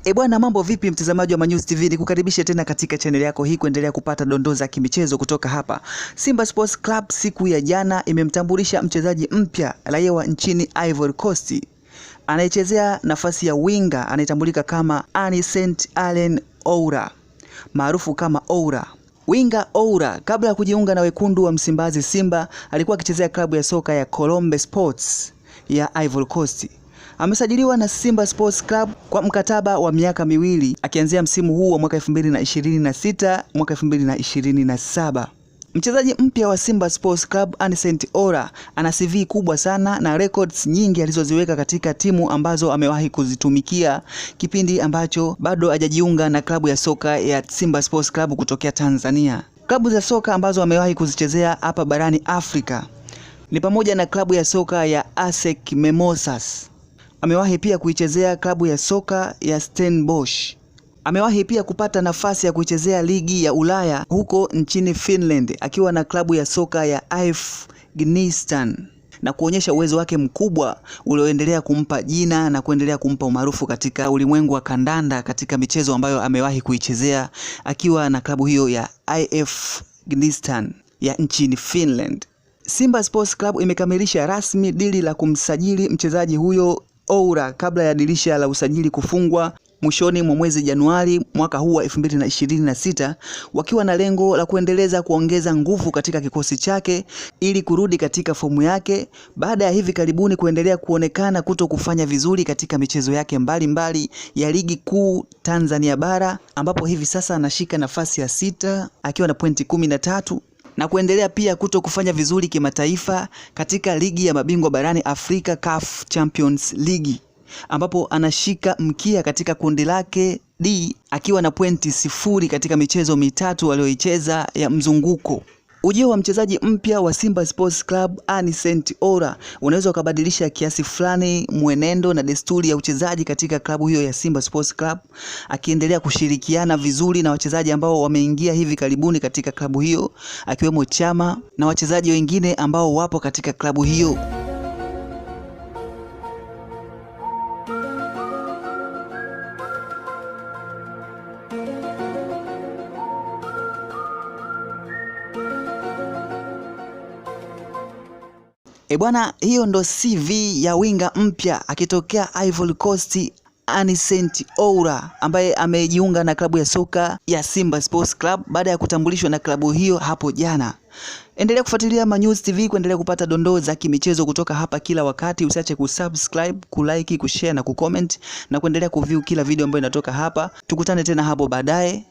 Bwana, mambo vipi mtazamaji wa Manyuzi TV? Nikukaribishe tena katika channel yako hii kuendelea kupata dondoo za kimichezo kutoka hapa. Simba Sports Club siku ya jana imemtambulisha mchezaji mpya raia wa nchini Ivory Coast anayechezea nafasi ya winga, anayetambulika kama Anicet Alen Oura, maarufu kama Oura. Winga Oura kabla ya kujiunga na wekundu wa Msimbazi Simba alikuwa akichezea klabu ya soka ya Colombe Sports ya Ivory Coast. Amesajiliwa na Simba Sports Club kwa mkataba wa miaka miwili akianzia msimu huu wa mwaka 2026 mwaka 2027. Mchezaji mpya wa Simba Sports Club Anicet Oura ana CV kubwa sana na records nyingi alizoziweka katika timu ambazo amewahi kuzitumikia kipindi ambacho bado hajajiunga na klabu ya soka ya Simba Sports Club kutokea Tanzania. Klabu za soka ambazo amewahi kuzichezea hapa barani Afrika ni pamoja na klabu ya soka ya ASEC Mimosas. Amewahi pia kuichezea klabu ya soka ya Stellenbosch. Amewahi pia kupata nafasi ya kuichezea ligi ya Ulaya huko nchini Finland akiwa na klabu ya soka ya IF Gnistan na kuonyesha uwezo wake mkubwa ulioendelea kumpa jina na kuendelea kumpa umaarufu katika ulimwengu wa kandanda katika michezo ambayo amewahi kuichezea akiwa na klabu hiyo ya IF Gnistan ya nchini Finland. Simba Sports Club imekamilisha rasmi dili la kumsajili mchezaji huyo Oura kabla ya dirisha la usajili kufungwa mwishoni mwa mwezi Januari mwaka huu wa 2026, wakiwa na lengo la kuongeza nguvu katika kikosi chake ili kurudi katika fomu yake baada ya hivi karibuni kuendelea kuonekana kufanya vizuri katika michezo yake mbalimbali ya ligi kuu Tanzania bara, ambapo hivi sasa anashika nafasi ya 6 akiwa na pointi 13 na kuendelea pia kufanya vizuri kimataifa katika ligi ya mabingwa barani Afrika CAF Champions League, ambapo anashika mkia katika kundi lake D akiwa na pointi 0 katika michezo mitatu aliyoicheza ya mzunguko. Ujio wa mchezaji mpya wa Simba Sports Club Anicet Oura unaweza ukabadilisha kiasi fulani mwenendo na desturi ya uchezaji katika klabu hiyo ya Simba Sports Club, akiendelea kushirikiana vizuri na wachezaji ambao wameingia hivi karibuni katika klabu hiyo akiwemo Chama na wachezaji wengine ambao wapo katika klabu hiyo. Bwana, hiyo ndo CV ya winga mpya akitokea Ivory Coast Anicet Oura ambaye amejiunga na klabu ya soka ya Simba Sports Club baada ya kutambulishwa na klabu hiyo hapo jana. Endelea kufuatilia Manyuzi TV kuendelea kupata dondoo za kimichezo kutoka hapa kila wakati. Usiache kusubscribe, kulike, kushare na kucomment na kuendelea kuview kila video ambayo inatoka hapa. Tukutane tena hapo baadaye.